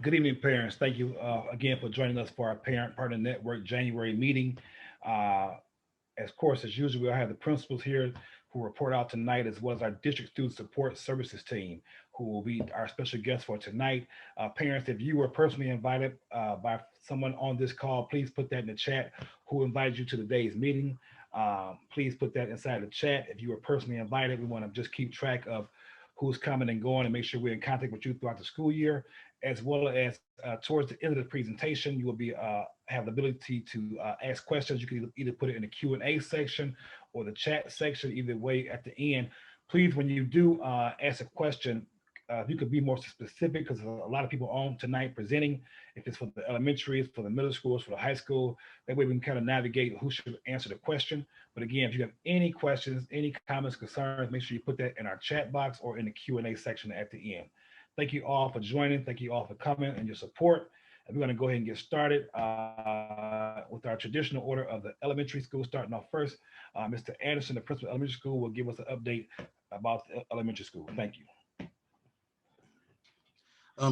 Good evening, parents. Thank you again for joining us for our Parent Partner Network January meeting. Uh, as course, as usual, we'll have the principals here who report out tonight, as well as our district student support services team, who will be our special guest for tonight. Parents, if you were personally invited by someone on this call, please put that in the chat. Who invited you to today's meeting? Please put that inside the chat. If you were personally invited, we want to just keep track of who's coming and going and make sure we're in contact with you throughout the school year, as well as towards the end of the presentation, you will be have the ability to ask questions. You can either put it in the Q&A section or the chat section. Either way, at the end, please, when you do ask a question, if you could be more specific, because a lot of people on tonight presenting. If it's for the elementaries, for the middle schools, for the high school, that way we can kind of navigate who should answer the question. But again, if you have any questions, any comments, concerns, make sure you put that in our chat box or in the Q&A section at the end. Thank you all for joining. Thank you all for coming and your support. And we're going to go ahead and get started with our traditional order of the elementary school. Starting off first, Mr. Anderson, the principal of elementary school, will give us an update about the elementary school. Thank you.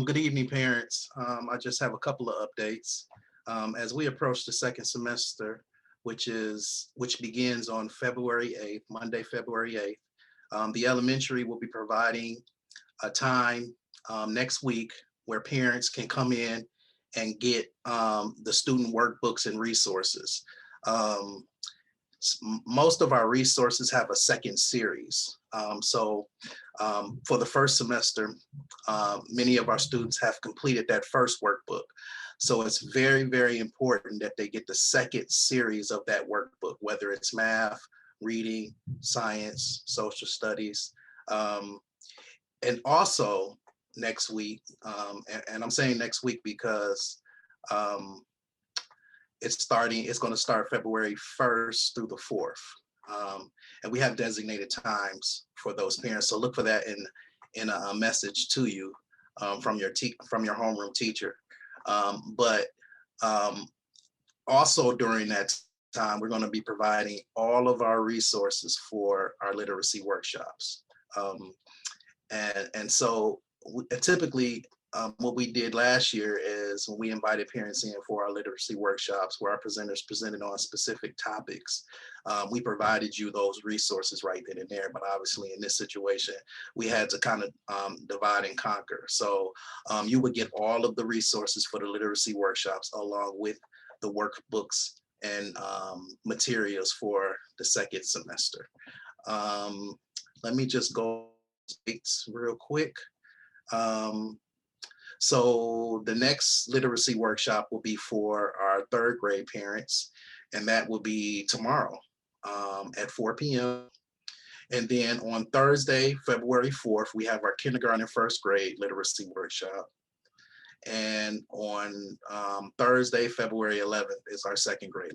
Good evening, parents. I just have a couple of updates. As we approach the second semester, which begins on February 8th, Monday, February 8th, the elementary will be providing a time next week where parents can come in and get the student workbooks and resources. Um, Most of our resources have a second series. For the first semester, many of our students have completed that first workbook. So it's very, very important that they get the second series of that workbook, whether it's math, reading, science, social studies. Um, and also next week, and I'm saying next week because um, it's going to start February 1st through the 4th. And we have designated times for those parents. So look for that in a message to you from your homeroom teacher. But also during that time, we're going to be providing all of our resources for our literacy workshops. Um, and so typically what we did last year is when we invited parents in for our literacy workshops where our presenters presented on specific topics, we provided you those resources right then and there. But obviously in this situation, we had to kind of divide and conquer. So you would get all of the resources for the literacy workshops along with the workbooks and materials for the second semester. Let me just go real quick. Um, so the next literacy workshop will be for our third grade parents, and that will be tomorrow at 4 p.m. And then on Thursday, February 4th, we have our kindergarten and first grade literacy workshop. And on Thursday, February 11th is our second grade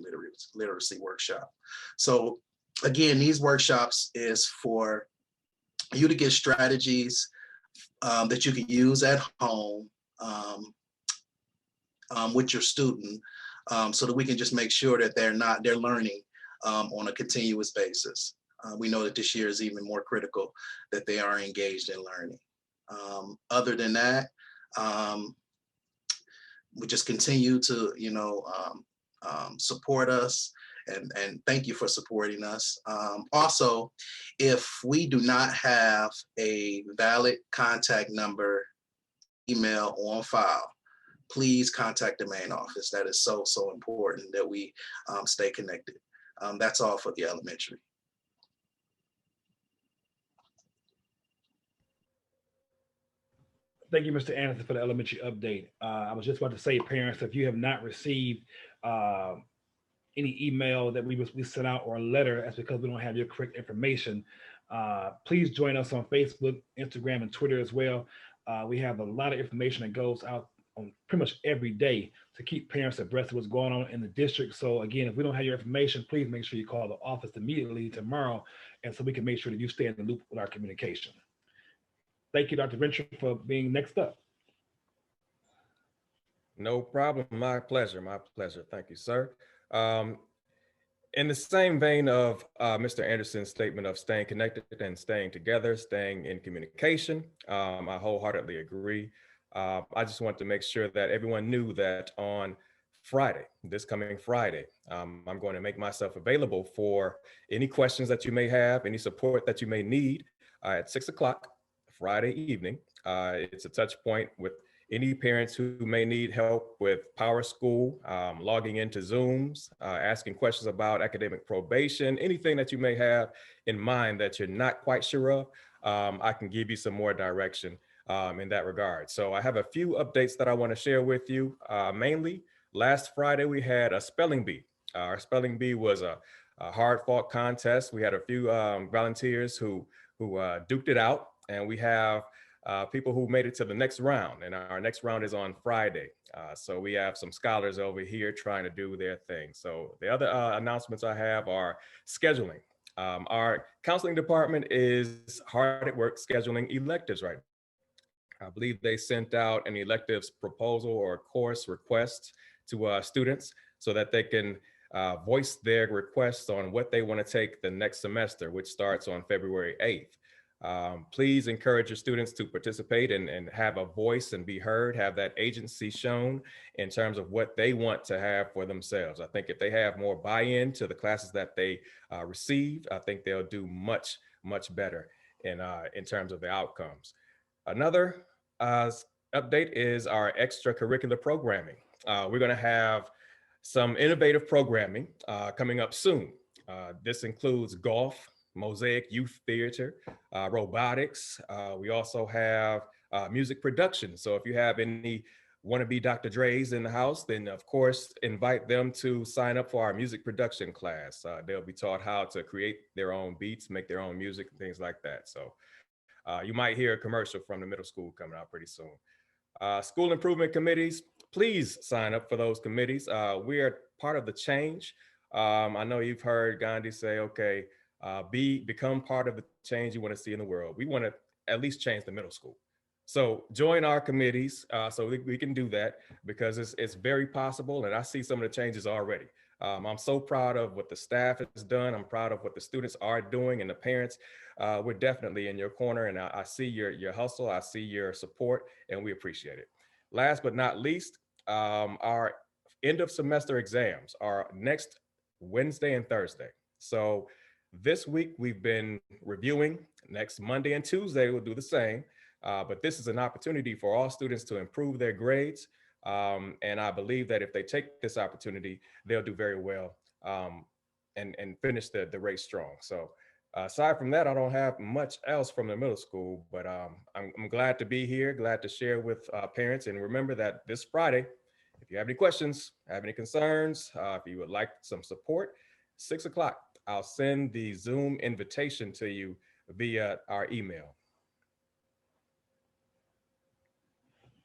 literacy workshop. So again, these workshops is for you to get strategies that you can use at home with your student, so that we can just make sure that they're learning on a continuous basis. We know that this year is even more critical that they are engaged in learning. Other than that, we just continue to, support us, and thank you for supporting us. Also, if we do not have a valid contact number, email on file, please contact the main office. That is so, so important that we stay connected. That's all for the elementary. Thank you, Mr. Anderson, for the elementary update. I was just about to say, parents, if you have not received uh, any email that we sent out or a letter, that's because we don't have your correct information. Please join us on Facebook, Instagram, and Twitter as well. We have a lot of information that goes out on pretty much every day to keep parents abreast of what's going on in the district. So again, if we don't have your information, please make sure you call the office immediately tomorrow, and so we can make sure that you stay in the loop with our communication. Thank you, Dr. Rencher, for being next up. No problem. My pleasure. My pleasure. Thank you, sir. Um, in the same vein of Mr. Anderson's statement of staying connected and staying together, staying in communication, I wholeheartedly agree. I just want to make sure that everyone knew that on Friday, this coming Friday, I'm going to make myself available for any questions that you may have, any support that you may need at 6 o'clock Friday evening. It's a touch point with any parents who may need help with Power School, logging into Zooms, asking questions about academic probation, anything that you may have in mind that you're not quite sure of. I can give you some more direction in that regard. So I have a few updates that I want to share with you. Mainly, last Friday we had a spelling bee. Our spelling bee was a hard-fought contest. We had a few volunteers who duked it out, and we have people who made it to the next round, and our next round is on Friday. So we have some scholars over here trying to do their thing. So the other announcements I have are scheduling. Our counseling department is hard at work scheduling electives right now. I believe they sent out an electives proposal or course request to students so that they can voice their requests on what they want to take the next semester, which starts on February 8th. Please encourage your students to participate and have a voice and be heard, have that agency shown in terms of what they want to have for themselves. I think if they have more buy-in to the classes that they receive, I think they'll do much, much better in terms of the outcomes. Another update is our extracurricular programming. We're going to have some innovative programming coming up soon. This includes golf, Mosaic Youth Theater, robotics. We also have music production. So if you have any wannabe Dr. Dre's in the house, then of course invite them to sign up for our music production class. They'll be taught how to create their own beats, make their own music, and things like that. So you might hear a commercial from the middle school coming out pretty soon. School improvement committees, please sign up for those committees. We are part of the change. I know you've heard Gandhi say, okay, become part of the change you want to see in the world. We want to at least change the middle school. So join our committees so we can do that, because it's very possible, and I see some of the changes already. I'm so proud of what the staff has done. I'm proud of what the students are doing, and the parents. We're definitely in your corner, and I see your hustle. I see your support, and we appreciate it. Last but not least, our end of semester exams are next Wednesday and Thursday. So this week we've been reviewing. Next Monday and Tuesday we'll do the same. But this is an opportunity for all students to improve their grades. And I believe that if they take this opportunity, they'll do very well and finish the race strong. So aside from that, I don't have much else from the middle school, but I'm glad to be here, glad to share with parents. And remember that this Friday, if you have any questions, have any concerns, if you would like some support, 6 o'clock, I'll send the Zoom invitation to you via our email.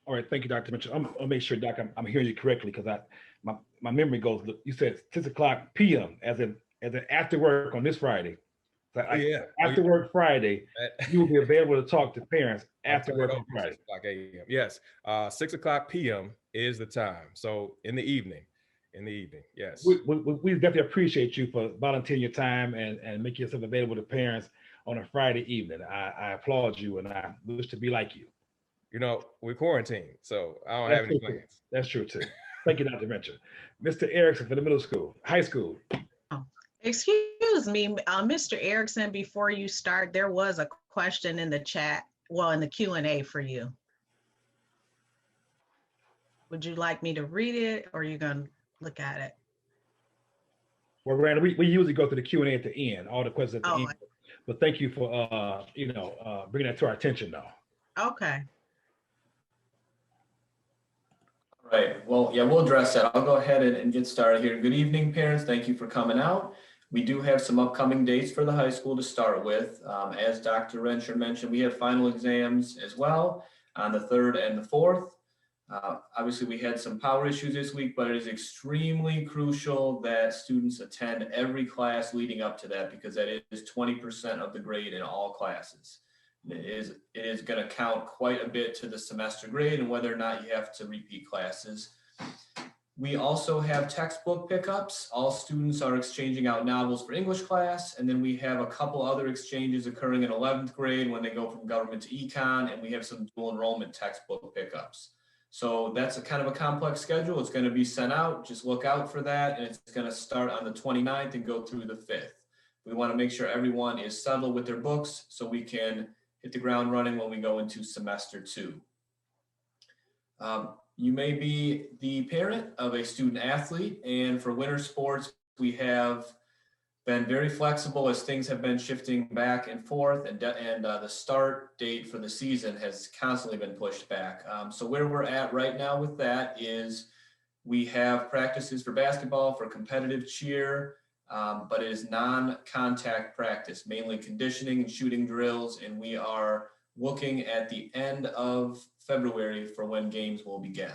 All right, thank you, Dr. Mitchell. I'll make sure, Doc, I'm hearing you correctly, because my memory goes. You said 6 o'clock p.m. as in after work on this Friday. So after work Friday, you will be available to talk to parents after work on Friday. 6 o'clock a.m. Yes, 6 o'clock p.m. is the time. So in the evening. Yes. We definitely appreciate you for volunteering your time and making yourself available to parents on a Friday evening. I applaud you, and I wish to be like you. You know, we're quarantined, so I don't have any plans. That's true too. Thank you, Dr. Rencher. Mr. Ericson for the high school. Oh, excuse me, Mr. Ericson, before you start, there was a question in the chat, well, in the Q&A for you. Would you like me to read it, or are you going to look at it? Well, Randall, we usually go through the Q&A at the end, all the questions at the end. But thank you for bringing that to our attention now. Okay. Right. Well, yeah, we'll address that. I'll go ahead and get started here. Good evening, parents. Thank you for coming out. We do have some upcoming dates for the high school to start with. As Dr. Rencher mentioned, we have final exams as well on the 3rd and the 4th. Obviously, we had some power issues this week, but it is extremely crucial that students attend every class leading up to that, because that is 20% of the grade in all classes. It is going to count quite a bit to the semester grade and whether or not you have to repeat classes. We also have textbook pickups. All students are exchanging out novels for English class. And then we have a couple other exchanges occurring in 11th grade when they go from government to econ, and we have some dual enrollment textbook pickups. So that's a kind of a complex schedule. It's going to be sent out. Just look out for that. And it's going to start on the 29th and go through the 5th. We want to make sure everyone is settled with their books so we can hit the ground running when we go into semester 2. You may be the parent of a student athlete, and for winter sports, we have been very flexible as things have been shifting back and forth, and the start date for the season has constantly been pushed back. So where we're at right now with that is we have practices for basketball, for competitive cheer, but it is non-contact practice, mainly conditioning and shooting drills, and we are looking at the end of February for when games will begin.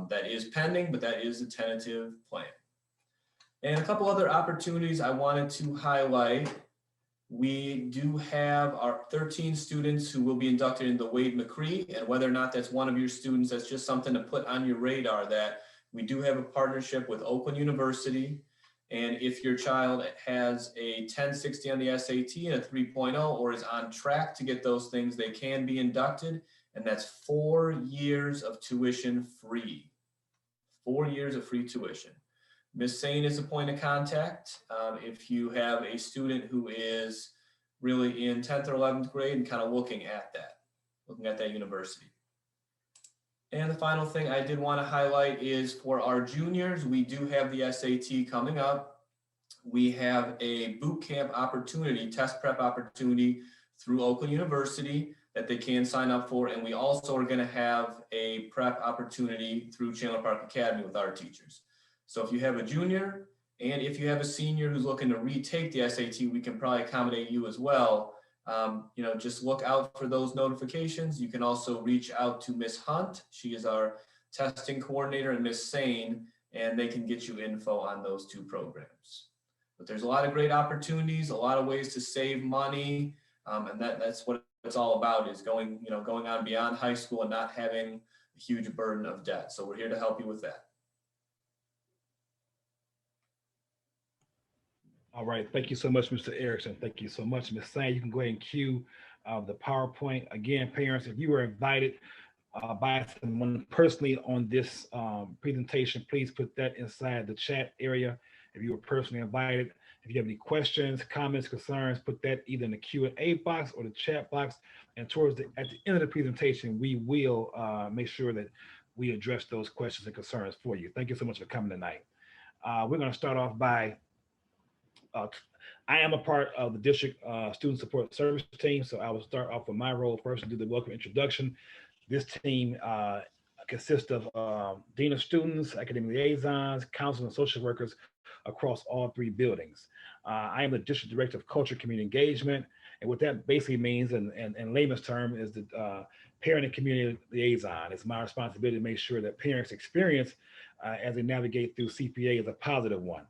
That is pending, but that is a tentative plan. And a couple other opportunities I wanted to highlight. We do have our 13 students who will be inducted into Wade McCree, and whether or not that's one of your students, that's just something to put on your radar that we do have a partnership with Oakland University. And if your child has a 1060 on the SAT and a 3.0 or is on track to get those things, they can be inducted. And that's 4 years of tuition free. 4 years of free tuition. Ms. Sane is a point of contact. If you have a student who is really in 10th or 11th grade and kind of looking at that university. And the final thing I did want to highlight is for our juniors, we do have the SAT coming up. We have a boot camp opportunity, test prep opportunity through Oakland University that they can sign up for. And we also are going to have a prep opportunity through Chandler Park Academy with our teachers. So if you have a junior and if you have a senior who's looking to retake the SAT, we can probably accommodate you as well. Just look out for those notifications. You can also reach out to Ms. Hunt. She is our testing coordinator, and Ms. Sane, and they can get you info on those two programs. But there's a lot of great opportunities, a lot of ways to save money, and that's what it's all about, is going on beyond high school and not having a huge burden of debt. So we're here to help you with that. All right, thank you so much, Mr. Ericson. Thank you so much, Ms. Sane. You can go ahead and cue the PowerPoint. Again, parents, if you were invited by someone personally on this presentation, please put that inside the chat area. If you were personally invited, if you have any questions, comments, concerns, put that either in the Q&A box or the chat box. And at the end of the presentation, we will make sure that we address those questions and concerns for you. Thank you so much for coming tonight. We're going to start off by I am a part of the district student support service team, so I will start off with my role first and do the welcome introduction. This team consists of dean of students, academic liaisons, counselors, and social workers across all 3 buildings. I am the district director of culture community engagement, and what that basically means in layman's term is the parent and community liaison. It's my responsibility to make sure that parents' experience as they navigate through CPA is a positive one.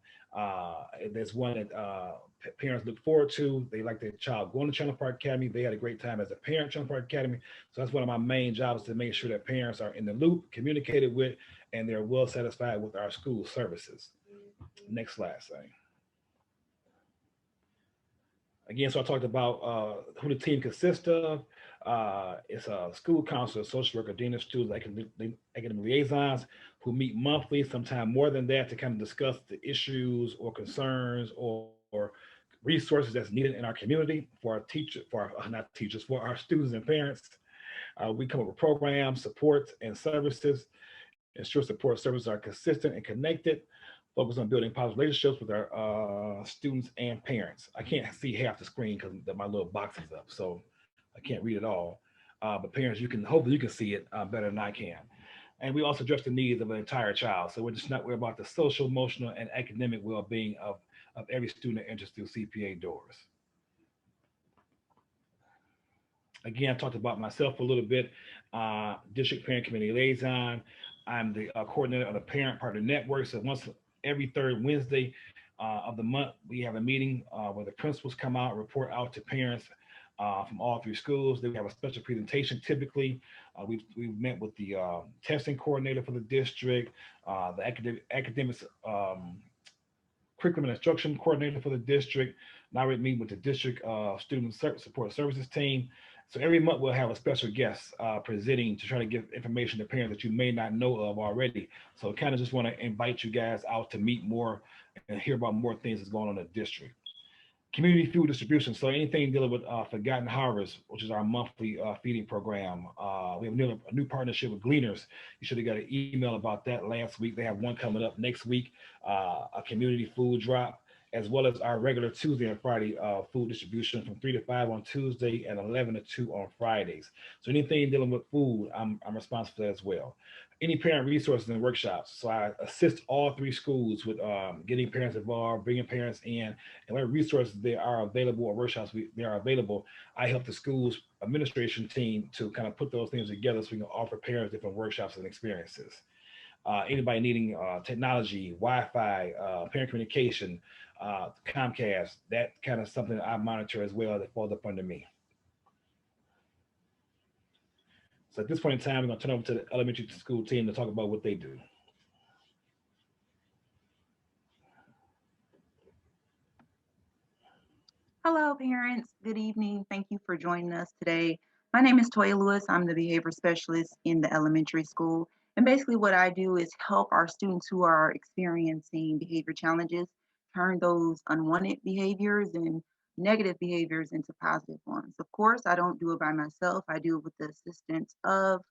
There's one that parents look forward to. They like their child going to Chandler Park Academy. They had a great time as a parent at Chandler Park Academy. So that's one of my main jobs, to make sure that parents are in the loop, communicated with, and they're well satisfied with our school services. Next slide, Say. Again, so I talked about who the team consists of. It's a school counselor, social worker, dean of students, academic liaisons who meet monthly, sometimes more than that, to kind of discuss the issues or concerns or resources that's needed in our community for our for our students and parents. We come up with programs, supports, and services. Ensure support services are consistent and connected. Focus on building positive relationships with our students and parents. I can't see half the screen because my little box is up, so I can't read it all. But parents, hopefully you can see it better than I can. And we also address the needs of an entire child. So we're just not worried about the social, emotional, and academic well-being of every student that enters through CPA doors. Again, I talked about myself a little bit. District Parent Community Liaison. I'm the coordinator of the Parent Partner Network. So once every 3rd Wednesday of the month, we have a meeting where the principals come out, report out to parents from all three schools. Then we have a special presentation typically. We've met with the testing coordinator for the district, the academics curriculum and instruction coordinator for the district. Now we're meeting with the district student support services team. So every month we'll have a special guest presenting to try to give information to parents that you may not know of already. So kind of just want to invite you guys out to meet more and hear about more things that's going on in the district. Community food distribution. So anything dealing with Forgotten Harvest, which is our monthly feeding program. We have a new partnership with Gleaners. You should have got an email about that last week. They have one coming up next week, a community food drop, as well as our regular Tuesday and Friday food distribution from 3 to 5 on Tuesday and 11 to 2 on Fridays. So anything dealing with food, I'm responsible for that as well. Any parent resources and workshops. So I assist all three schools with getting parents involved, bringing parents in, and what resources they are available or workshops they are available. I help the school's administration team to kind of put those things together so we can offer parents different workshops and experiences. Anybody needing technology, Wi-Fi, parent communication, Comcast, that kind of something I monitor as well that falls up under me. So at this point in time, we're going to turn over to the elementary school team to talk about what they do. Hello, parents. Good evening. Thank you for joining us today. My name is Toya Lewis. I'm the behavior specialist in the elementary school. And basically what I do is help our students who are experiencing behavior challenges turn those unwanted behaviors and negative behaviors into positive ones. Of course, I don't do it by myself. I do it with the assistance of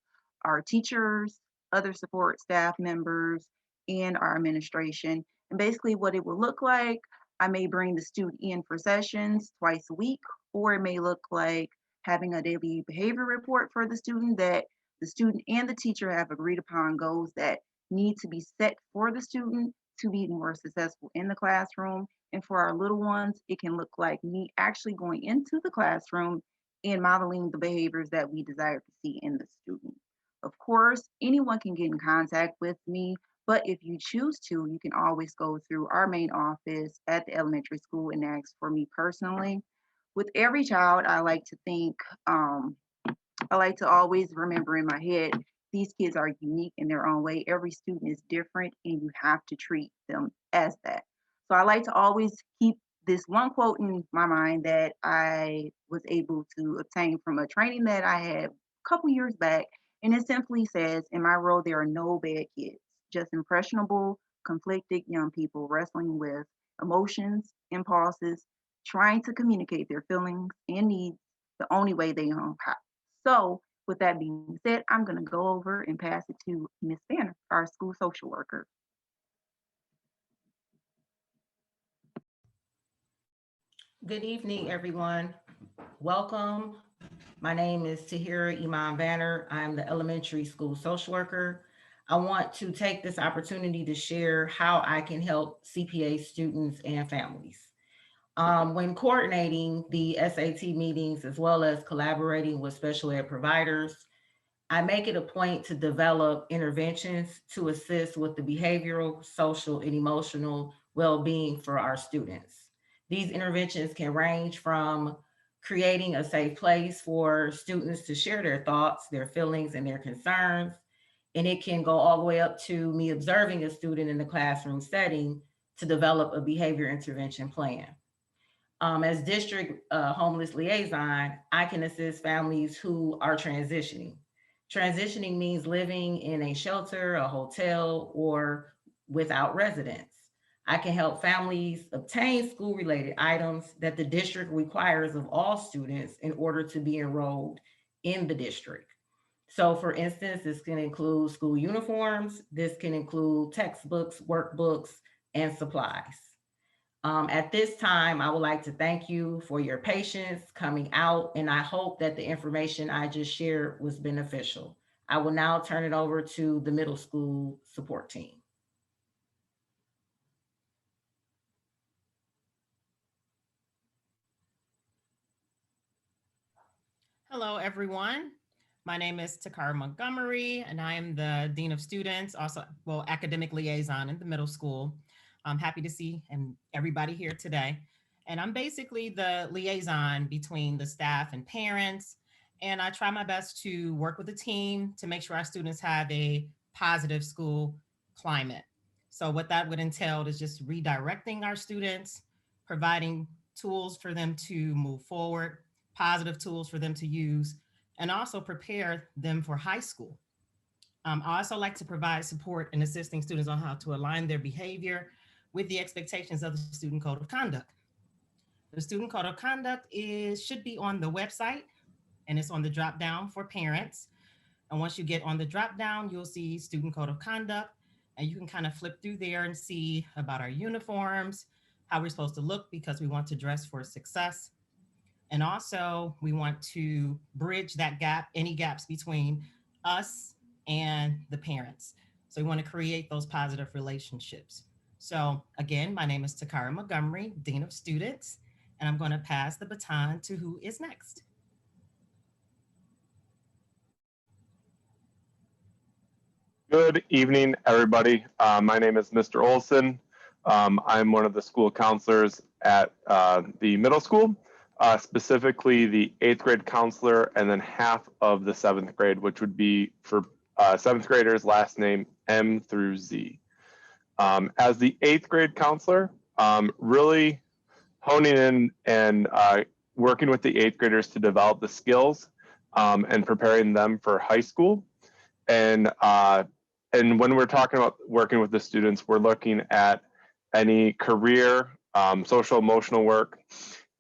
our teachers, other support staff members, and our administration. And basically what it will look like, I may bring the student in for sessions twice a week, or it may look like having a daily behavior report for the student that the student and the teacher have agreed upon goals that need to be set for the student to be more successful in the classroom. And for our little ones, it can look like me actually going into the classroom and modeling the behaviors that we desire to see in the student. Of course, anyone can get in contact with me, but if you choose to, you can always go through our main office at the elementary school and ask for me personally. With every child, I like to think, I like to always remember in my head, these kids are unique in their own way. Every student is different and you have to treat them as that. So I like to always keep this one quote in my mind that I was able to obtain from a training that I had a couple years back. And it simply says, in my role, there are no bad kids, just impressionable, conflicted young people wrestling with emotions, impulses, trying to communicate their feelings and needs the only way they know how. So with that being said, I'm going to go over and pass it to Miss Banner, our school social worker. Good evening, everyone. Welcome. My name is Tahira Iman Banner. I'm the elementary school social worker. I want to take this opportunity to share how I can help CPA students and families. When coordinating the SAT meetings, as well as collaborating with special ed providers, I make it a point to develop interventions to assist with the behavioral, social, and emotional well-being for our students. These interventions can range from creating a safe place for students to share their thoughts, their feelings, and their concerns. And it can go all the way up to me observing a student in the classroom setting to develop a behavior intervention plan. As district homeless liaison, I can assist families who are transitioning. Transitioning means living in a shelter, a hotel, or without residence. I can help families obtain school-related items that the district requires of all students in order to be enrolled in the district. So for instance, this can include school uniforms, this can include textbooks, workbooks, and supplies. At this time, I would like to thank you for your patience coming out, and I hope that the information I just shared was beneficial. I will now turn it over to the middle school support team. Hello, everyone. My name is Takara Montgomery, and I am the Dean of Students, also, well, academic liaison in the middle school. I'm happy to see everybody here today. And I'm basically the liaison between the staff and parents. And I try my best to work with the team to make sure our students have a positive school climate. So what that would entail is just redirecting our students, providing tools for them to move forward, positive tools for them to use, and also prepare them for high school. I also like to provide support in assisting students on how to align their behavior with the expectations of the student code of conduct. The student code of conduct should be on the website, and it's on the drop down for parents. And once you get on the drop down, you'll see student code of conduct, and you can kind of flip through there and see about our uniforms, how we're supposed to look because we want to dress for success. And also we want to bridge that gap, any gaps between us and the parents. So we want to create those positive relationships. So again, my name is Takara Montgomery, Dean of Students, and I'm going to pass the baton to who is next. Good evening, everybody. My name is Mr. Olson. I'm one of the school counselors at the middle school, specifically the 8th grade counselor, and then half of the 7th grade, which would be for 7th graders last name M through Z. As the 8th grade counselor, really honing in and working with the 8th graders to develop the skills and preparing them for high school. And when we're talking about working with the students, we're looking at any career, social emotional work,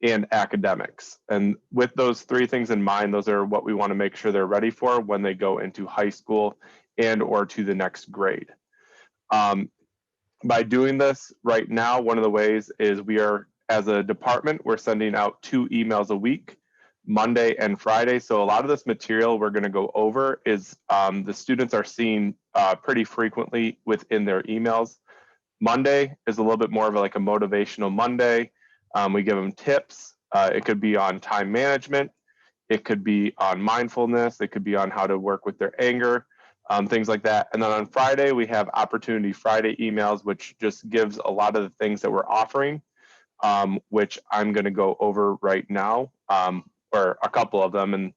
and academics. And with those 3 things in mind, those are what we want to make sure they're ready for when they go into high school and or to the next grade. By doing this right now, one of the ways is we are, as a department, we're sending out 2 emails a week, Monday and Friday. So a lot of this material we're going to go over is the students are seeing pretty frequently within their emails. Monday is a little bit more of like a motivational Monday. We give them tips. It could be on time management. It could be on mindfulness. It could be on how to work with their anger, things like that. And then on Friday, we have Opportunity Friday emails, which just gives a lot of the things that we're offering, which I'm going to go over right now. Or a couple of them, and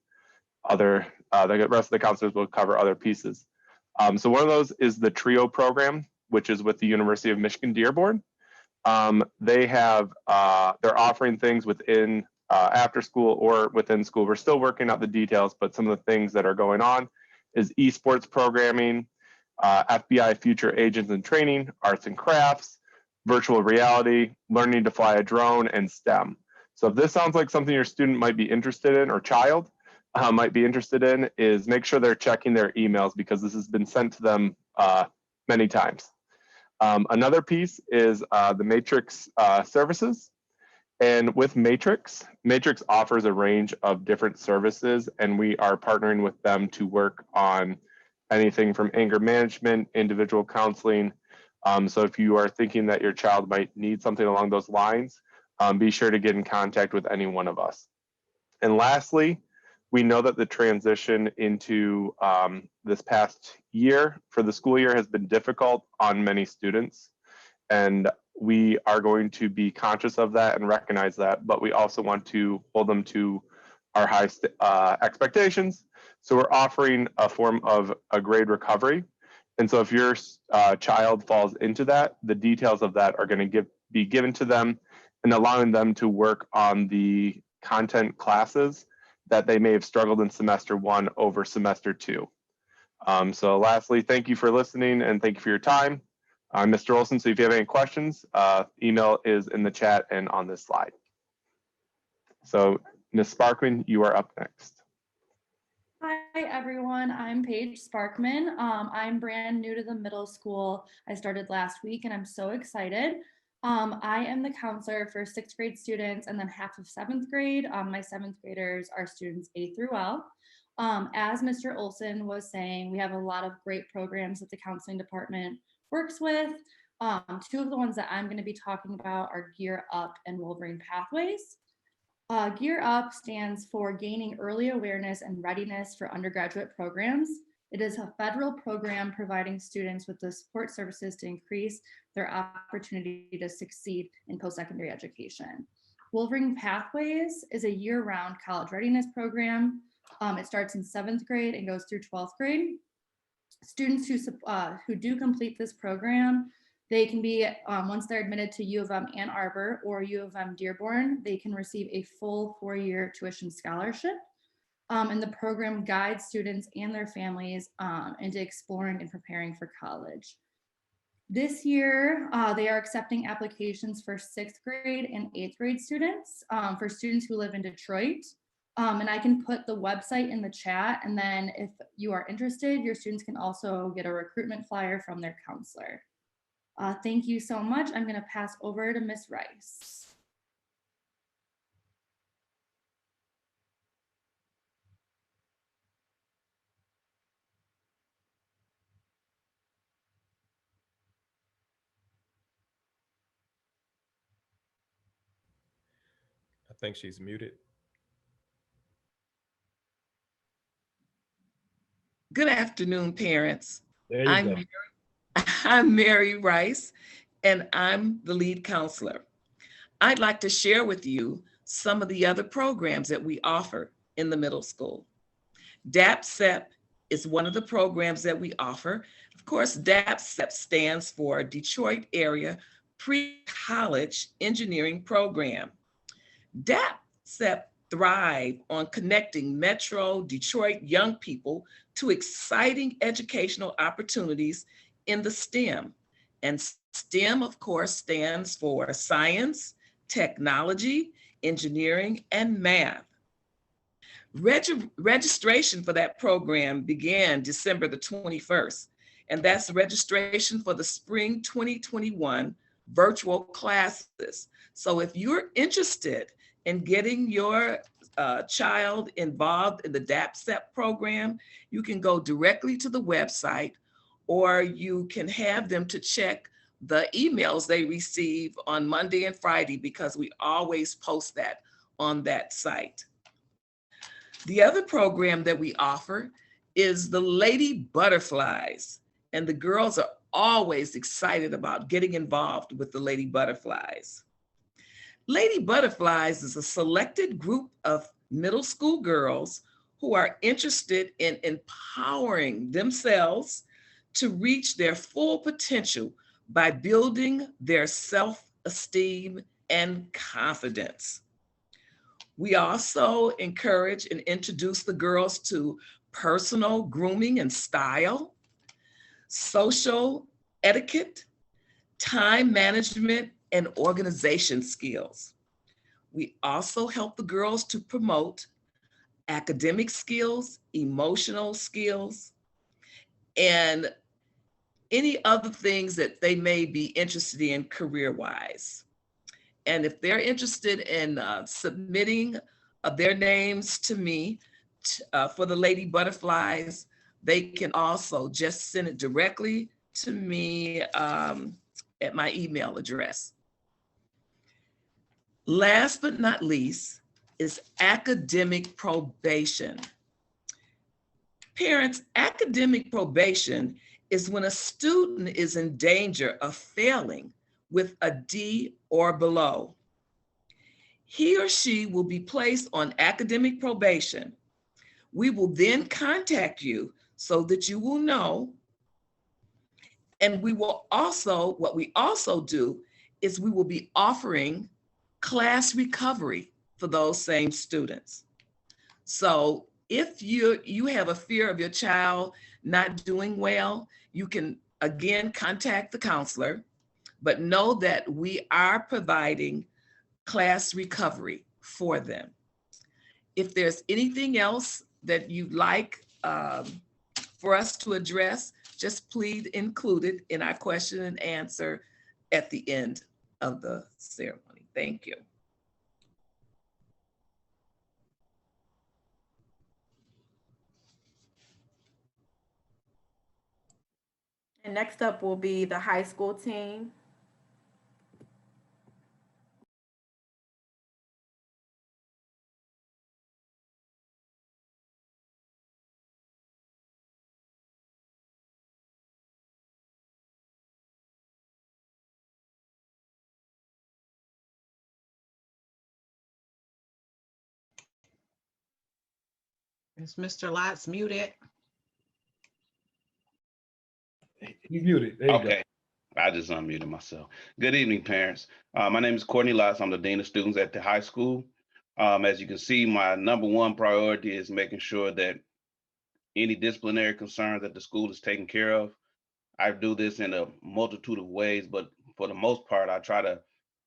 the rest of the counselors will cover other pieces. So one of those is the TRIO program, which is with the University of Michigan Dearborn. They're offering things within after school or within school. We're still working out the details, but some of the things that are going on is esports programming, FBI future agents and training, arts and crafts, virtual reality, learning to fly a drone, and STEM. So if this sounds like something your student might be interested in, or child might be interested in, is make sure they're checking their emails because this has been sent to them many times. Another piece is the Matrix services. And with Matrix offers a range of different services, and we are partnering with them to work on anything from anger management, individual counseling. So if you are thinking that your child might need something along those lines, be sure to get in contact with any one of us. And lastly, we know that the transition into this past year for the school year has been difficult on many students. And we are going to be conscious of that and recognize that, but we also want to hold them to our high expectations. So we're offering a form of a grade recovery. And so if your child falls into that, the details of that are going to be given to them and allowing them to work on the content classes that they may have struggled in semester 1 over semester 2. So lastly, thank you for listening and thank you for your time. I'm Mr. Olson, so if you have any questions, email is in the chat and on this slide. So Ms. Sparkman, you are up next. Hi, everyone. I'm Paige Sparkman. I'm brand new to the middle school. I started last week and I'm so excited. I am the counselor for 6th grade students and then half of 7th grade. My 7th graders are students A through L. As Mr. Olson was saying, we have a lot of great programs that the counseling department works with. 2 of the ones that I'm going to be talking about are Gear Up and Wolverine Pathways. Gear Up stands for Gaining Early Awareness and Readiness for Undergraduate Programs. It is a federal program providing students with the support services to increase their opportunity to succeed in post-secondary education. Wolverine Pathways is a year-round college readiness program. It starts in 7th grade and goes through 12th grade. Students who do complete this program, they can be, once they're admitted to U of M Ann Arbor or U of M Dearborn, they can receive a full 4-year tuition scholarship. And the program guides students and their families into exploring and preparing for college. This year, they are accepting applications for 6th grade and 8th grade students, for students who live in Detroit. And I can put the website in the chat. And then if you are interested, your students can also get a recruitment flyer from their counselor. Thank you so much. I'm going to pass over to Ms. Rice. I think she's muted. Good afternoon, parents. There you go. I'm Mary Rice, and I'm the lead counselor. I'd like to share with you some of the other programs that we offer in the middle school. DAPSEP is one of the programs that we offer. Of course, DAPSEP stands for Detroit Area Pre-College Engineering Program. DAPSEP thrive on connecting Metro Detroit young people to exciting educational opportunities in the STEM. And STEM, of course, stands for science, technology, engineering, and math. Registration for that program began December the 21st, and that's registration for the spring 2021 virtual classes. So if you're interested in getting your child involved in the DAPSEP program, you can go directly to the website, or you can have them to check the emails they receive on Monday and Friday, because we always post that on that site. The other program that we offer is the Lady Butterflies, and the girls are always excited about getting involved with the Lady Butterflies. Lady Butterflies is a selected group of middle school girls who are interested in empowering themselves to reach their full potential by building their self-esteem and confidence. We also encourage and introduce the girls to personal grooming and style, social etiquette, time management, and organization skills. We also help the girls to promote academic skills, emotional skills, and any other things that they may be interested in career-wise. And if they're interested in submitting their names to me for the Lady Butterflies, they can also just send it directly to me at my email address. Last but not least is academic probation. Parents, academic probation is when a student is in danger of failing with a D or below. He or she will be placed on academic probation. We will then contact you so that you will know. And we will also, what we also do is we will be offering class recovery for those same students. So if you have a fear of your child not doing well, you can again contact the counselor, but know that we are providing class recovery for them. If there's anything else that you'd like for us to address, just please include it in our question and answer at the end of the ceremony. Thank you. And next up will be the high school team. Is Mr. Lotz muted? He's muted. There you go. Okay, I just unmuted myself. Good evening, parents. My name is Courtney Lotz. I'm the Dean of Students at the high school. As you can see, my number one priority is making sure that any disciplinary concerns that the school is taking care of. I do this in a multitude of ways, but for the most part, I try to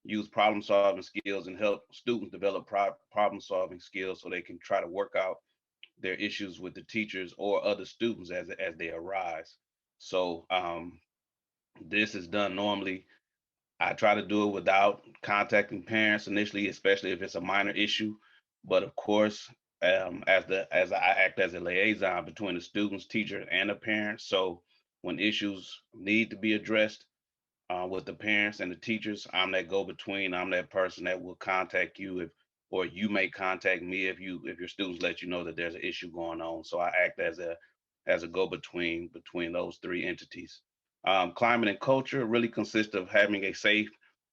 use problem solving skills and help students develop problem solving skills so they can try to work out their issues with the teachers or other students as they arise. So this is done normally. I try to do it without contacting parents initially, especially if it's a minor issue. But of course, as I act as a liaison between the students, teachers, and the parents. So when issues need to be addressed with the parents and the teachers, I'm that go-between. I'm that person that will contact you or you may contact me if your students let you know that there's an issue going on. So I act as a go-between between those three entities. Climate and culture really consists of having a safe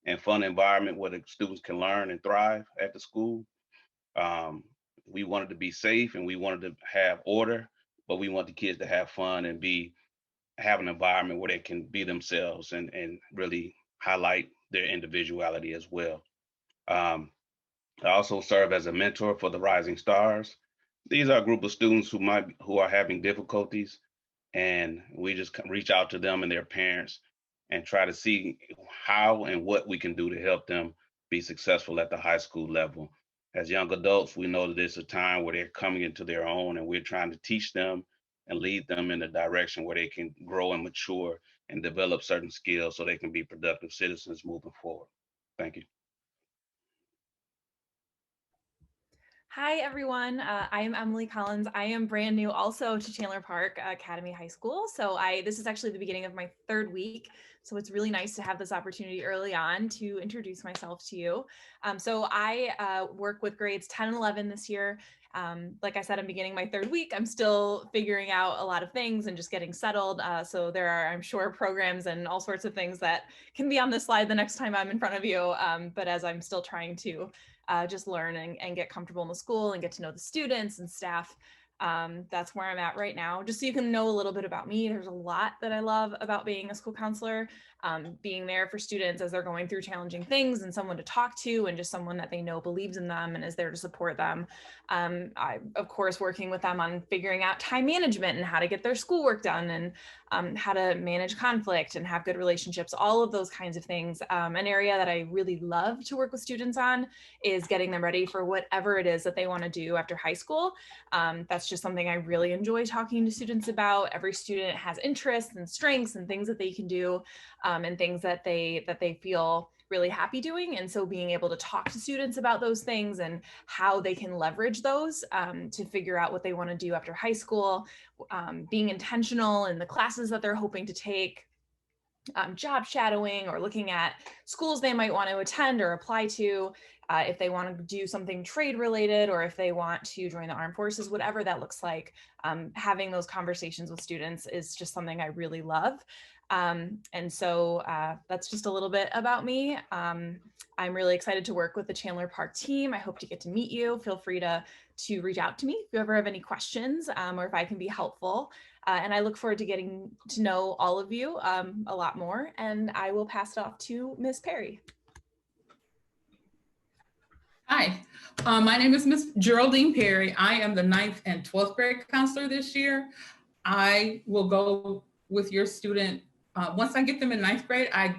and fun environment where the students can learn and thrive at the school. We wanted to be safe and we wanted to have order, but we want the kids to have fun and have an environment where they can be themselves and really highlight their individuality as well. I also serve as a mentor for the Rising Stars. These are a group of students who are having difficulties, and we just reach out to them and their parents and try to see how and what we can do to help them be successful at the high school level. As young adults, we know that it's a time where they're coming into their own, and we're trying to teach them and lead them in a direction where they can grow and mature and develop certain skills so they can be productive citizens moving forward. Thank you. Hi, everyone. I am Emily Collins. I am brand new also to Chandler Park Academy High School. So this is actually the beginning of my third week. So it's really nice to have this opportunity early on to introduce myself to you. So I work with grades 10 and 11 this year. Like I said, I'm beginning my third week. I'm still figuring out a lot of things and just getting settled. So there are, I'm sure, programs and all sorts of things that can be on this slide the next time I'm in front of you. But as I'm still trying to just learn and get comfortable in the school and get to know the students and staff. That's where I'm at right now. Just so you can know a little bit about me, there's a lot that I love about being a school counselor, being there for students as they're going through challenging things and someone to talk to and just someone that they know believes in them and is there to support them. I, of course, working with them on figuring out time management and how to get their schoolwork done and how to manage conflict and have good relationships, all of those kinds of things. An area that I really love to work with students on is getting them ready for whatever it is that they want to do after high school. That's just something I really enjoy talking to students about. Every student has interests and strengths and things that they can do and things that they feel really happy doing. And so being able to talk to students about those things and how they can leverage those to figure out what they want to do after high school, being intentional in the classes that they're hoping to take, job shadowing or looking at schools they might want to attend or apply to, if they want to do something trade related or if they want to join the armed forces, whatever that looks like, having those conversations with students is just something I really love. And so that's just a little bit about me. I'm really excited to work with the Chandler Park team. I hope to get to meet you. Feel free to reach out to me if you ever have any questions or if I can be helpful. And I look forward to getting to know all of you a lot more. And I will pass it off to Ms. Perry. Hi, my name is Ms. Geraldine Perry. I am the 9th and 12th grade counselor this year. I will go with your student. Once I get them in 9th grade, I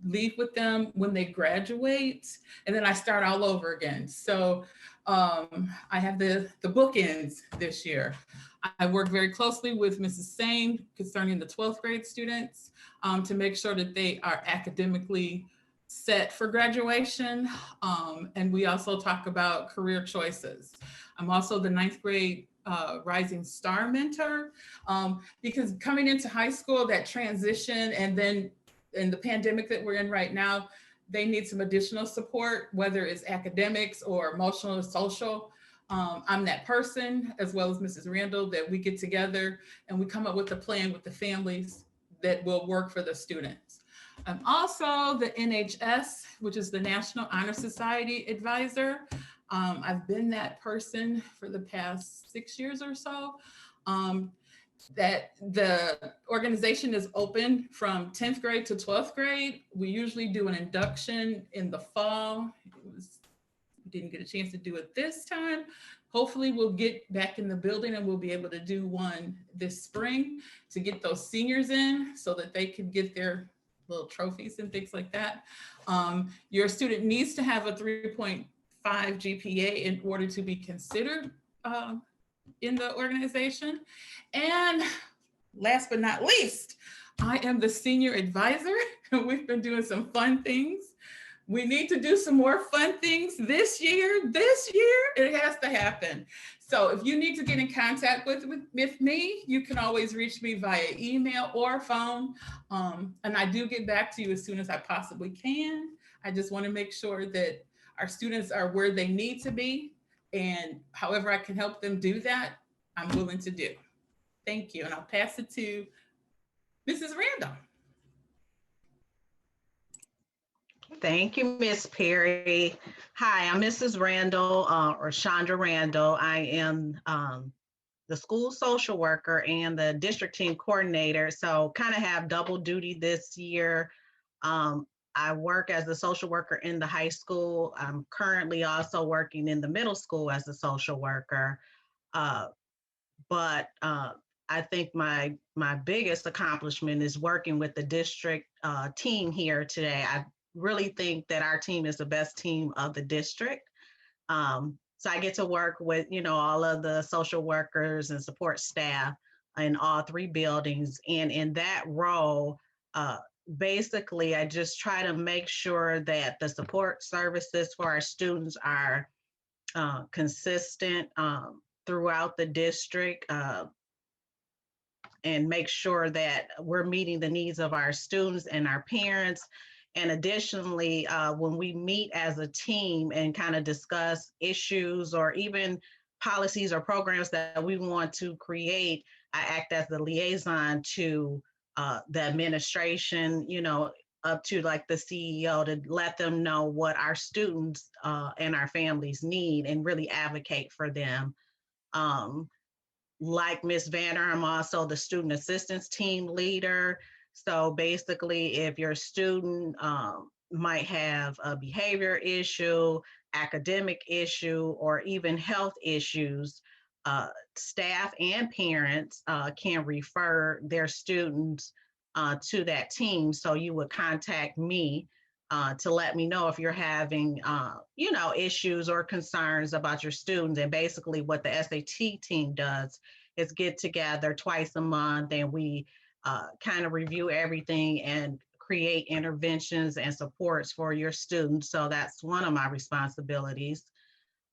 leave with them when they graduate, and then I start all over again. So I have the bookends this year. I work very closely with Mrs. Sane concerning the 12th grade students to make sure that they are academically set for graduation. And we also talk about career choices. I'm also the 9th grade Rising Star mentor because coming into high school, that transition and then in the pandemic that we're in right now, they need some additional support, whether it's academics or emotional or social. I'm that person, as well as Mrs. Randle, that we get together and we come up with a plan with the families that will work for the students. I'm also the NHS, which is the National Honor Society advisor. I've been that person for the past 6 years or so. That the organization is open from 10th grade to 12th grade. We usually do an induction in the fall. We didn't get a chance to do it this time. Hopefully we'll get back in the building and we'll be able to do one this spring to get those seniors in so that they can get their little trophies and things like that. Your student needs to have a 3.5 GPA in order to be considered in the organization. And last but not least, I am the senior advisor. We've been doing some fun things. We need to do some more fun things this year. It has to happen. So if you need to get in contact with me, you can always reach me via email or phone. And I do get back to you as soon as I possibly can. I just want to make sure that our students are where they need to be. And however I can help them do that, I'm willing to do. Thank you. And I'll pass it to Mrs. Randle. Thank you, Ms. Perry. Hi, I'm Mrs. Randle, or Chaundra Randle. I am the school social worker and the district team coordinator. So kind of have double duty this year. I work as a social worker in the high school. I'm currently also working in the middle school as a social worker. But I think my biggest accomplishment is working with the district team here today. I really think that our team is the best team of the district. So I get to work with, all of the social workers and support staff in all 3 buildings. And in that role, basically, I just try to make sure that the support services for our students are consistent throughout the district, and make sure that we're meeting the needs of our students and our parents. And additionally, when we meet as a team and kind of discuss issues or even policies or programs that we want to create, I act as the liaison to the administration, up to like the CEO, to let them know what our students and our families need and really advocate for them. Like Ms. Vanner, I'm also the student assistance team leader. So basically, if your student might have a behavior issue, academic issue, or even health issues, staff and parents can refer their students to that team. So you would contact me to let me know if you're having, issues or concerns about your students. And basically what the SAT team does is get together twice a month and we kind of review everything and create interventions and supports for your students. So that's one of my responsibilities.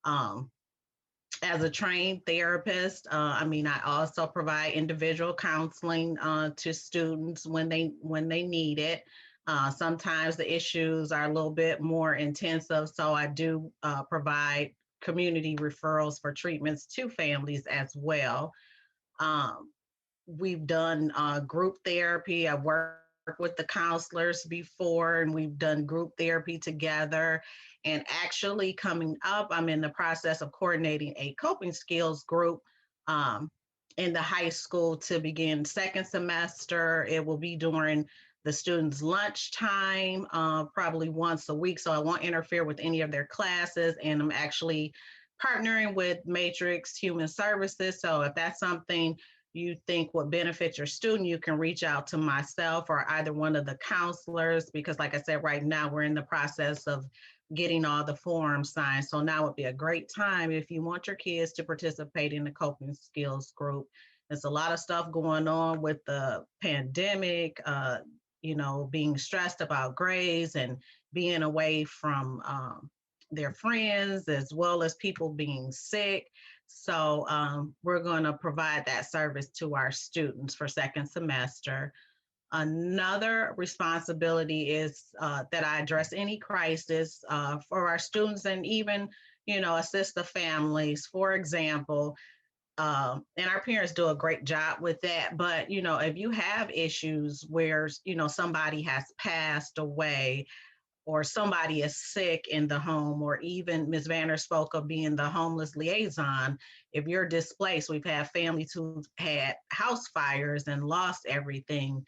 As a trained therapist, I also provide individual counseling to students when they need it. Sometimes the issues are a little bit more intensive, so I do provide community referrals for treatments to families as well. We've done group therapy. I've worked with the counselors before, and we've done group therapy together. And actually coming up, I'm in the process of coordinating a coping skills group in the high school to begin second semester. It will be during the students' lunchtime, probably once a week, so I won't interfere with any of their classes. And I'm actually partnering with Matrix Human Services. So if that's something you think would benefit your student, you can reach out to myself or either one of the counselors, because like I said, right now we're in the process of getting all the forms signed. So now would be a great time if you want your kids to participate in the coping skills group. There's a lot of stuff going on with the pandemic, being stressed about grades and being away from their friends, as well as people being sick. So we're going to provide that service to our students for second semester. Another responsibility is that I address any crisis for our students and even, assist the families. For example, and our parents do a great job with that. But, if you have issues where, somebody has passed away, or somebody is sick in the home, or even Ms. Vanner spoke of being the homeless liaison. If you're displaced, we've had families who've had house fires and lost everything.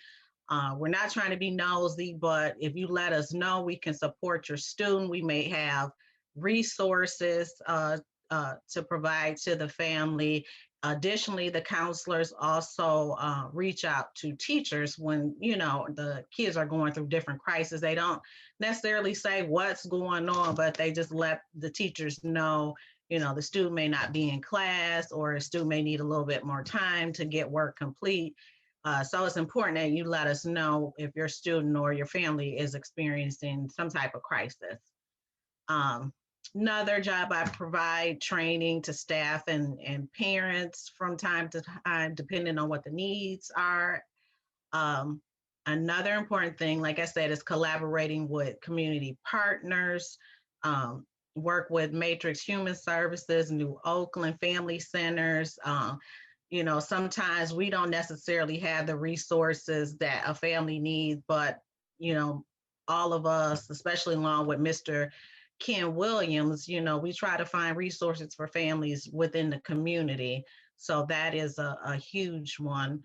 We're not trying to be nosy, but if you let us know, we can support your student. We may have resources to provide to the family. Additionally, the counselors also reach out to teachers when, you know, the kids are going through different crises. They don't necessarily say what's going on, but they just let the teachers know, you know, the student may not be in class, or a student may need a little bit more time to get work complete. So it's important that you let us know if your student or your family is experiencing some type of crisis. Another job, I provide training to staff and parents from time to time, depending on what the needs are. Another important thing, like I said, is collaborating with community partners, work with Matrix Human Services, New Oakland Family Centers. You know, sometimes we don't necessarily have the resources that a family needs, but, you know, all of us, especially along with Mr. Ken Williams, you know, we try to find resources for families within the community. So that is a huge one.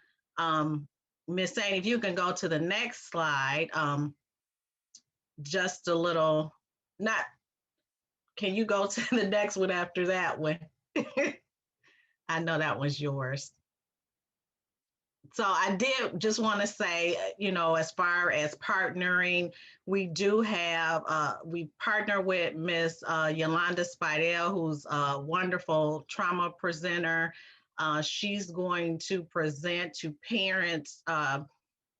Ms. Sain, if you can go to the next slide, just a little, not, can you go to the next one after that one? I know that was yours. So I did just want to say, you know, as far as partnering, we do have, we partner with Miss Yolanda Spidell, who's a wonderful trauma presenter. She's going to present to parents.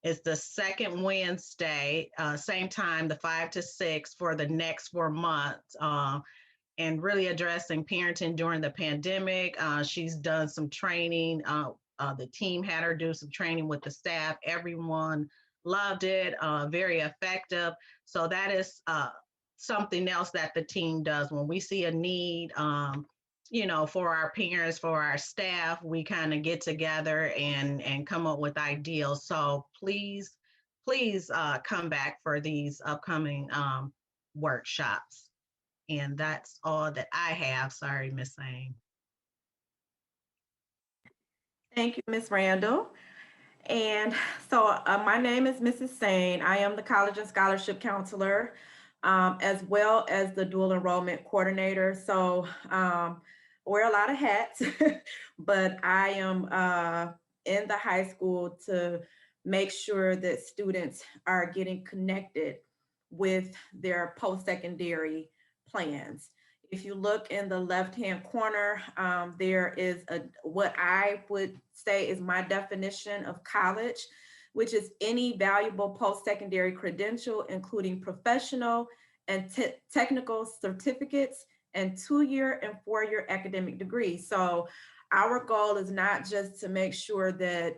It's the second Wednesday, same time, the 5 to 6 for the next 4 months. And really addressing parenting during the pandemic. She's done some training. The team had her do some training with the staff. Everyone loved it, very effective. So that is something else that the team does. When we see a need, you know, for our parents, for our staff, we kind of get together and come up with ideals. So please come back for these upcoming workshops. And that's all that I have. Sorry, Miss Sain. Thank you, Ms. Randle. And so my name is Mrs. Sain. I am the College and Scholarship Counselor, as well as the Dual Enrollment Coordinator. So wear a lot of hats, but I am in the high school to make sure that students are getting connected with their post-secondary plans. If you look in the left-hand corner, there is what I would say is my definition of college, which is any valuable post-secondary credential, including professional and technical certificates and 2-year and 4-year academic degrees. So our goal is not just to make sure that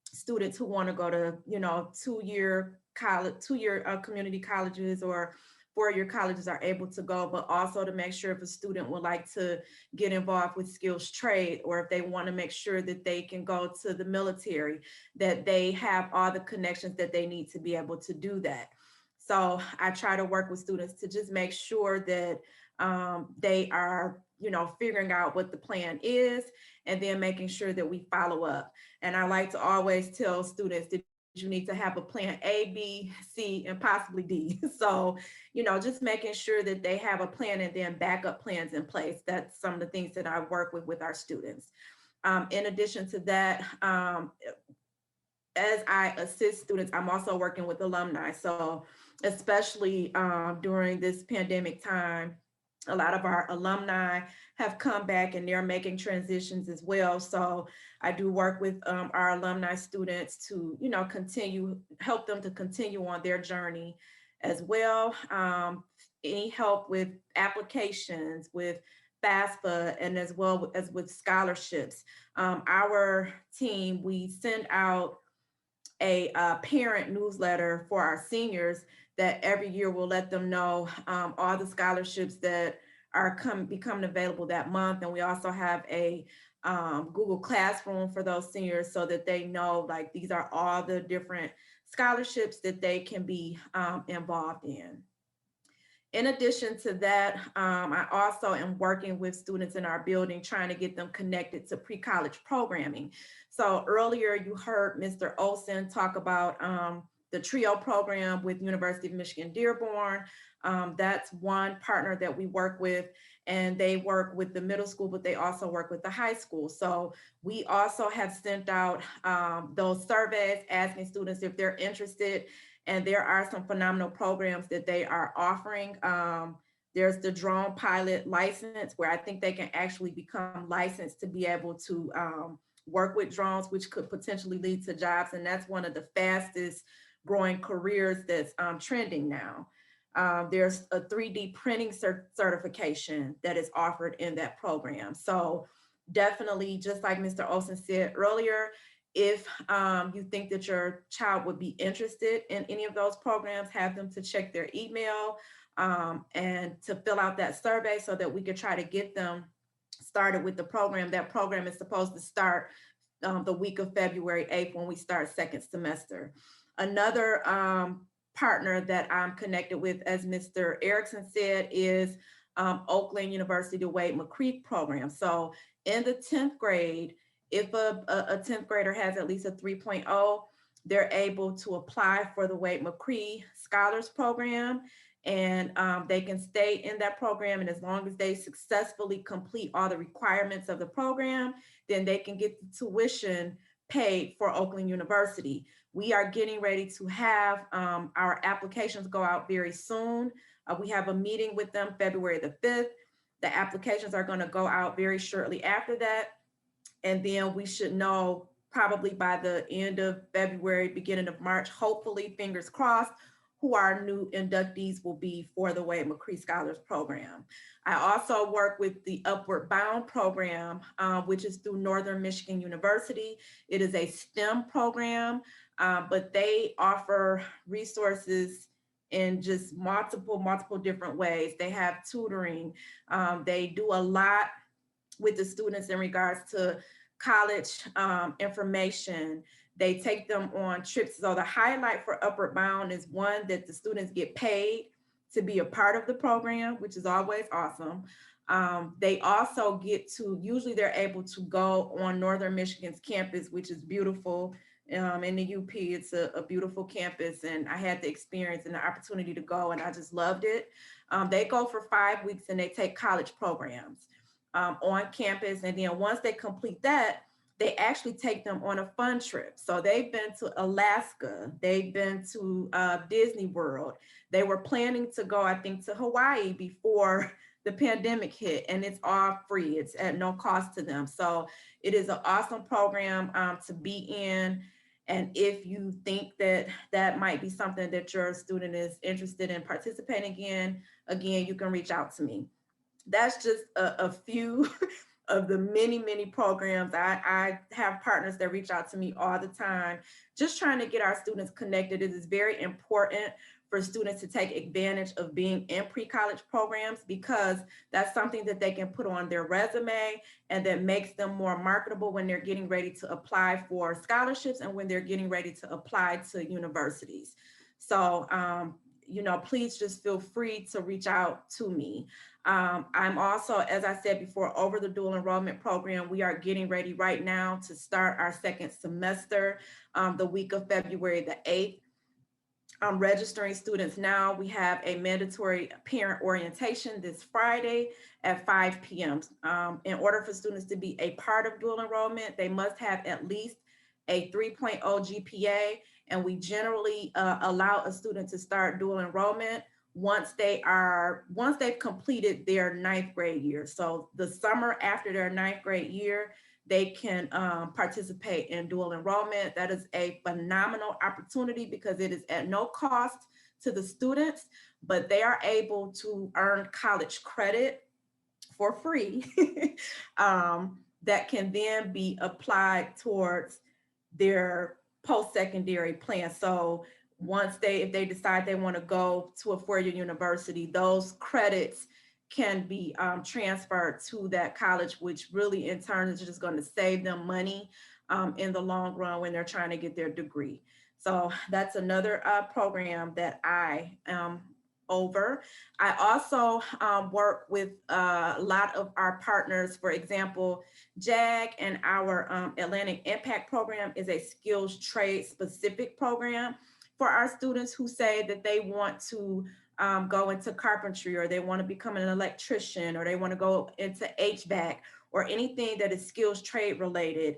students who want to go to, you know, 2-year college, 2-year community colleges or 4-year colleges are able to go, but also to make sure if a student would like to get involved with skills trade, or if they want to make sure that they can go to the military, that they have all the connections that they need to be able to do that. So I try to work with students to just make sure that they are, you know, figuring out what the plan is, and then making sure that we follow up. And I like to always tell students that you need to have a plan A, B, C, and possibly D. So, you know, just making sure that they have a plan and then backup plans in place. That's some of the things that I work with our students. In addition to that, as I assist students, I'm also working with alumni. So especially during this pandemic time, a lot of our alumni have come back and they're making transitions as well. So I do work with our alumni students to, you know, help them to continue on their journey as well. Any help with applications, with FAFSA, and as well as with scholarships. Our team, we send out a parent newsletter for our seniors that every year will let them know all the scholarships that are becoming available that month. And we also have a Google Classroom for those seniors so that they know, like, these are all the different scholarships that they can be involved in. In addition to that, I also am working with students in our building, trying to get them connected to pre-college programming. So earlier you heard Mr. Olson talk about the TRIO program with University of Michigan Dearborn. That's one partner that we work with, and they work with the middle school, but they also work with the high school. So we also have sent out those surveys asking students if they're interested, and there are some phenomenal programs that they are offering. There's the drone pilot license, where I think they can actually become licensed to be able to work with drones, which could potentially lead to jobs. And that's one of the fastest growing careers that's trending now. There's a 3D printing certification that is offered in that program. So definitely, just like Mr. Olson said earlier, if you think that your child would be interested in any of those programs, have them to check their email and to fill out that survey so that we could try to get them started with the program. That program is supposed to start the week of February 8th when we start second semester. Another partner that I'm connected with, as Mr. Ericson said, is Oakland University Wade McCree program. So in the 10th grade, if a 10th grader has at least a 3.0, they're able to apply for the Wade McCree Scholars Program, and they can stay in that program. And as long as they successfully complete all the requirements of the program, then they can get the tuition paid for Oakland University. We are getting ready to have our applications go out very soon. We have a meeting with them February the 5th. The applications are going to go out very shortly after that. And then we should know probably by the end of February, beginning of March, hopefully, fingers crossed, who our new inductees will be for the Wade McCree Scholars Program. I also work with the Upward Bound program, which is through Northern Michigan University. It is a STEM program, but they offer resources in just multiple different ways. They have tutoring. They do a lot with the students in regards to college information. They take them on trips. So the highlight for Upward Bound is, one, that the students get paid to be a part of the program, which is always awesome. They also get to, usually they're able to go on Northern Michigan's campus, which is beautiful. In the UP, it's a beautiful campus, and I had the experience and the opportunity to go, and I just loved it. They go for 5 weeks and they take college programs on campus. And then once they complete that, they actually take them on a fun trip. So they've been to Alaska, they've been to Disney World. They were planning to go, I think, to Hawaii before the pandemic hit, and it's all free. It's at no cost to them. So it is an awesome program to be in. And if you think that that might be something that your student is interested in participating in, again, you can reach out to me. That's just a few of the many programs. I have partners that reach out to me all the time, just trying to get our students connected. It is very important for students to take advantage of being in pre-college programs, because that's something that they can put on their resume and that makes them more marketable when they're getting ready to apply for scholarships and when they're getting ready to apply to universities. So, please just feel free to reach out to me. I'm also, as I said before, over the dual enrollment program. We are getting ready right now to start our second semester the week of February the 8th. I'm registering students now. We have a mandatory parent orientation this Friday at 5 p.m. In order for students to be a part of dual enrollment, they must have at least a 3.0 GPA, and we generally allow a student to start dual enrollment once they've completed their 9th grade year. So the summer after their 9th grade year, they can participate in dual enrollment. That is a phenomenal opportunity because it is at no cost to the students, but they are able to earn college credit for free that can then be applied towards their post-secondary plan. So if they decide they want to go to a four-year university, those credits can be transferred to that college, which really in turn is just going to save them money in the long run when they're trying to get their degree. So that's another program that I am over. I also work with a lot of our partners. For example, JAG and our Atlantic Impact Program is a skills trade specific program for our students who say that they want to go into carpentry, or they want to become an electrician, or they want to go into HVAC, or anything that is skills trade related.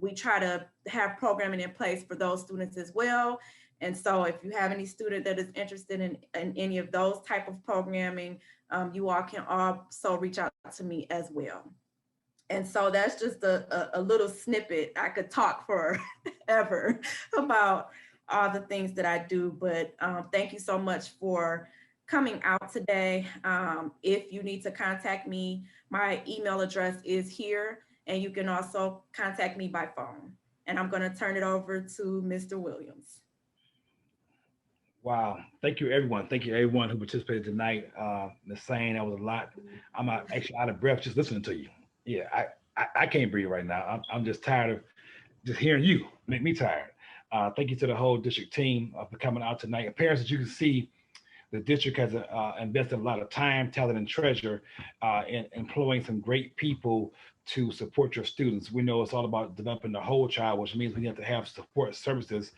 We try to have programming in place for those students as well. And so if you have any student that is interested in any of those type of programming, you all can also reach out to me as well. And so that's just a little snippet. I could talk forever about all the things that I do, but thank you so much for coming out today. If you need to contact me, my email address is here, and you can also contact me by phone. And I'm going to turn it over to Mr. Williams. Wow. Thank you, everyone. Thank you, everyone who participated tonight. Ms. Sane, that was a lot. I'm actually out of breath just listening to you. Yeah, I can't breathe right now. I'm just tired of just hearing you. Make me tired. Thank you to the whole district team for coming out tonight. And parents, as you can see, the district has invested a lot of time, talent, and treasure in employing some great people to support your students. We know it's all about developing the whole child, which means we have to have support services,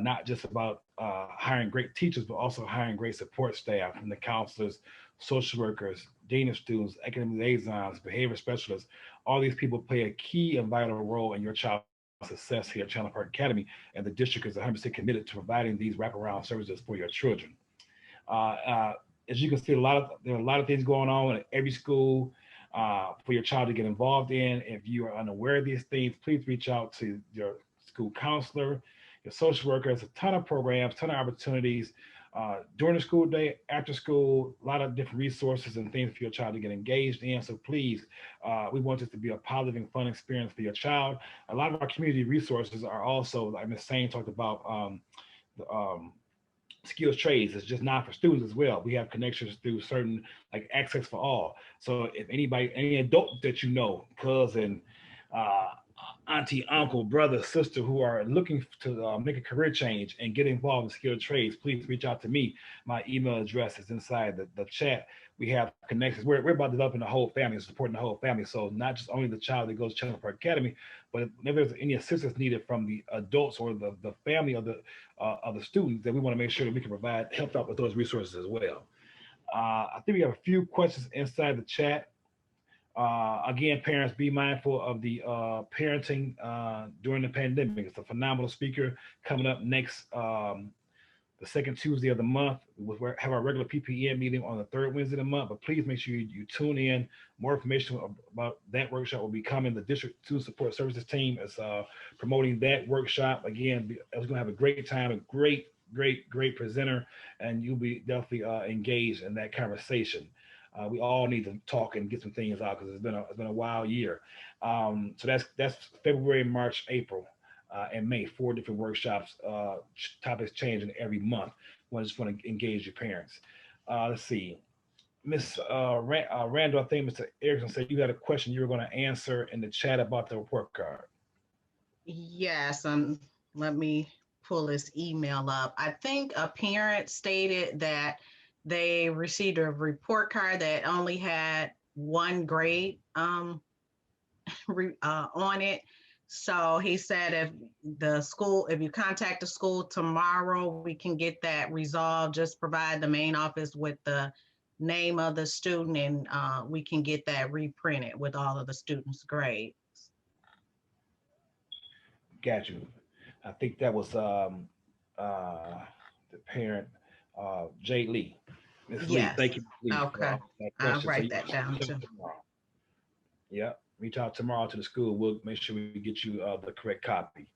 not just about hiring great teachers, but also hiring great support staff from the counselors, social workers, dean of students, academic liaisons, behavior specialists. All these people play a key and vital role in your child's success here at Chandler Park Academy, and the district is 100% committed to providing these wraparound services for your children. As you can see, there are a lot of things going on at every school for your child to get involved in. If you are unaware of these things, please reach out to your school counselor, your social worker. There's a ton of programs, ton of opportunities during the school day, after school, a lot of different resources and things for your child to get engaged in. So please, we want this to be a positive and fun experience for your child. A lot of our community resources are also, like Ms. Sane talked about, skills trades. It's just not for students as well. We have connections through certain, like Access for All. So if anybody, any adult that you know, cousin, auntie, uncle, brother, sister, who are looking to make a career change and get involved in skilled trades, please reach out to me. My email address is inside the chat. We have connections. We're about developing the whole family and supporting the whole family. So not just only the child that goes to Chandler Park Academy, but if there's any assistance needed from the adults or the family of the students, then we want to make sure that we can help out with those resources as well. I think we have a few questions inside the chat. Again, parents, be mindful of the parenting during the pandemic. It's a phenomenal speaker coming up next, the second Tuesday of the month. We'll have our regular PPN meeting on the third Wednesday of the month, but please make sure you tune in. More information about that workshop will be coming. The District 2 Support Services team is promoting that workshop. Again, I was going to have a great time, a great presenter, and you'll be definitely engaged in that conversation. We all need to talk and get some things out because it's been a wild year. So that's February, March, April, and May. 4 different workshops. Topics changing every month. I just want to engage your parents. Let's see, Miss Randall. I think Mr. Ericson said you had a question you were going to answer in the chat about the report card. Yes, let me pull this email up. I think a parent stated that they received a report card that only had one grade on it. So he said if you contact the school tomorrow, we can get that resolved. Just provide the main office with the name of the student, and we can get that reprinted with all of the students' grades. Got you. I think that was the parent, Jay Lee. Ms. Yes. Lee, thank you. Lee, okay. I'll write that down too. Yeah, reach out tomorrow to the school. We'll make sure we get you the correct copy.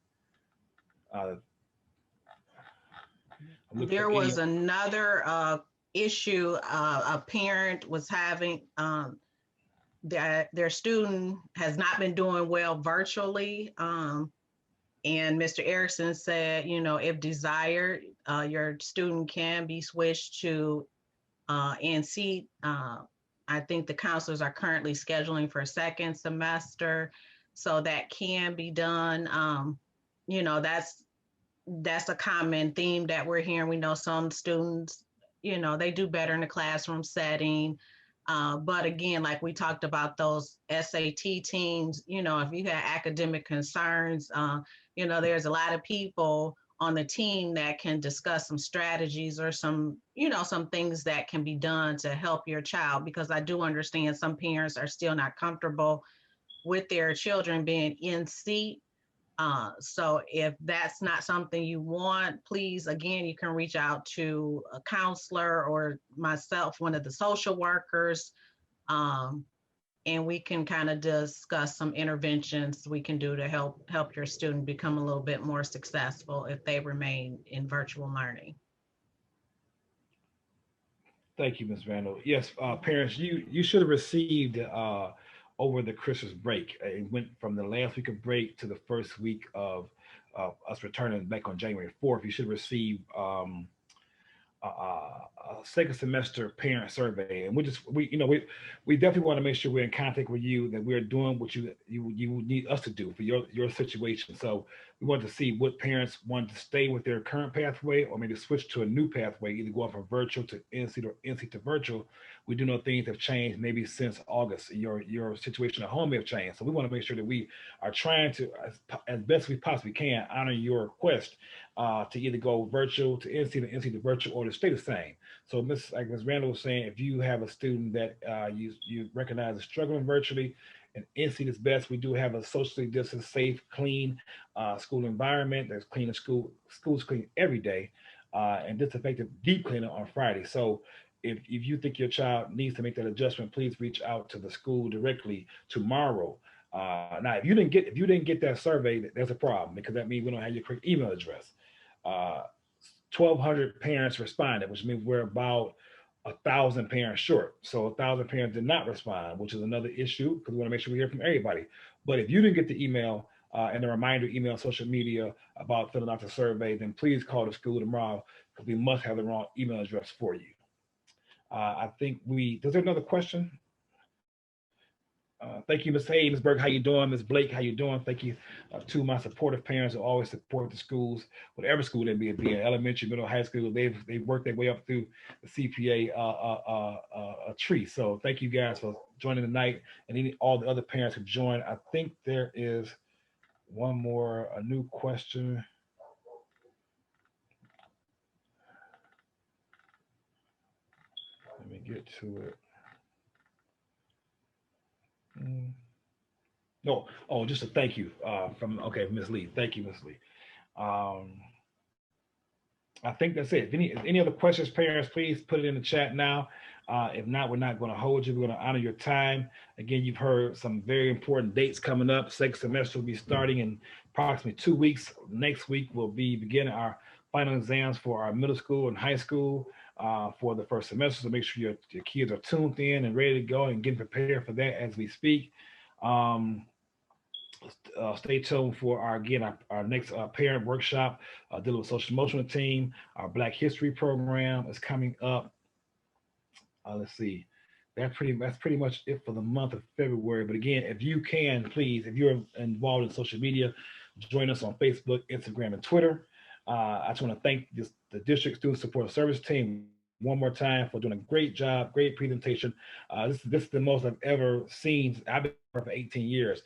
There was another issue. A parent was having that their student has not been doing well virtually. And Mr. Ericson said, if desired, your student can be switched to NC. I think the counselors are currently scheduling for a second semester, so that can be done. That's a common theme that we're hearing. We know some students you know, they do better in the classroom setting. But again, like we talked about those SAT teams, you know, if you have academic concerns, you know, there's a lot of people on the team that can discuss some strategies or some, you know, some things that can be done to help your child, because I do understand some parents are still not comfortable with their children being in seat. So if that's not something you want, please, again, you can reach out to a counselor or myself, one of the social workers, and we can kind of discuss some interventions we can do to help your student become a little bit more successful if they remain in virtual learning. Thank you, Ms. Randle. Yes, parents, you should have received over the Christmas break. It went from the last week of break to the first week of us returning back on January 4th. You should receive a second semester parent survey, and we definitely want to make sure we're in contact with you, that we're doing what you need us to do for your situation. So we want to see what parents want to stay with their current pathway or maybe switch to a new pathway, either going from virtual to in-seat or in-seat to virtual. We do know things have changed maybe since August. Your situation at home may have changed. So we want to make sure that we are trying to, as best we possibly can, honor your request to either go virtual to in-seat or in-seat to virtual, or to stay the same. So like Ms. Randle was saying, if you have a student that you recognize is struggling virtually, and in-seat is best, we do have a socially distanced, safe, clean school environment. There's clean schools clean every day, and disinfectant deep cleaning on Friday. So if you think your child needs to make that adjustment, please reach out to the school directly tomorrow. Now, if you didn't get that survey, there's a problem, because that means we don't have your correct email address. 1,200 parents responded, which means we're about 1,000 parents short. So 1,000 parents did not respond, which is another issue, because we want to make sure we hear from everybody. But if you didn't get the email and a reminder email on social media about filling out the survey, then please call the school tomorrow, because we must have the wrong email address for you. I think is there another question? Thank you, Ms. Hay, Ms. Berg, how you doing? Ms. Blake, how you doing? Thank you to my supportive parents who always support the schools, whatever school they be in, elementary, middle, high school. They've worked their way up through the CPA tree. So thank you guys for joining tonight, and all the other parents who joined. I think there is one more, a new question. Let me get to it. No, just a thank you from Ms. Lee. Thank you, Ms. Lee. I think that's it. If any other questions, parents, please put it in the chat now. If not, we're not going to hold you. We're going to honor your time. Again, you've heard some very important dates coming up. Second semester will be starting in approximately 2 weeks. Next week, we'll be beginning our final exams for our middle school and high school for the first semester. So make sure your kids are tuned in and ready to go and getting prepared for that as we speak. Stay tuned for our next parent workshop dealing with social emotional team. Our Black History program is coming up. Let's see. That's pretty much it for the month of February. But again, if you can, please, if you're involved in social media, join us on Facebook, Instagram, and Twitter. I just want to thank the District Student Support Service team one more time for doing a great job, great presentation. This is the most I've ever seen. I've been here for 18 years.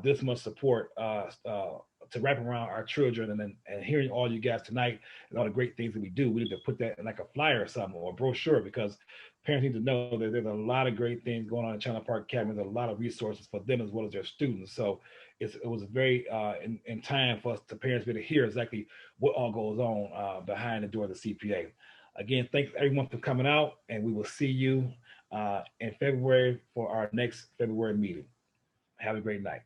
This much support to wrap around our children, and hearing all you guys tonight and all the great things that we do. We need to put that in like a flyer or something, or a brochure, because parents need to know that there's a lot of great things going on in Chaundra Park Academy. There's a lot of resources for them as well as their students. So it was very in time for us, the parents, be able to hear exactly what all goes on behind the door of the CPA. Again, thanks everyone for coming out, and we will see you in February for our next February meeting. Have a great night.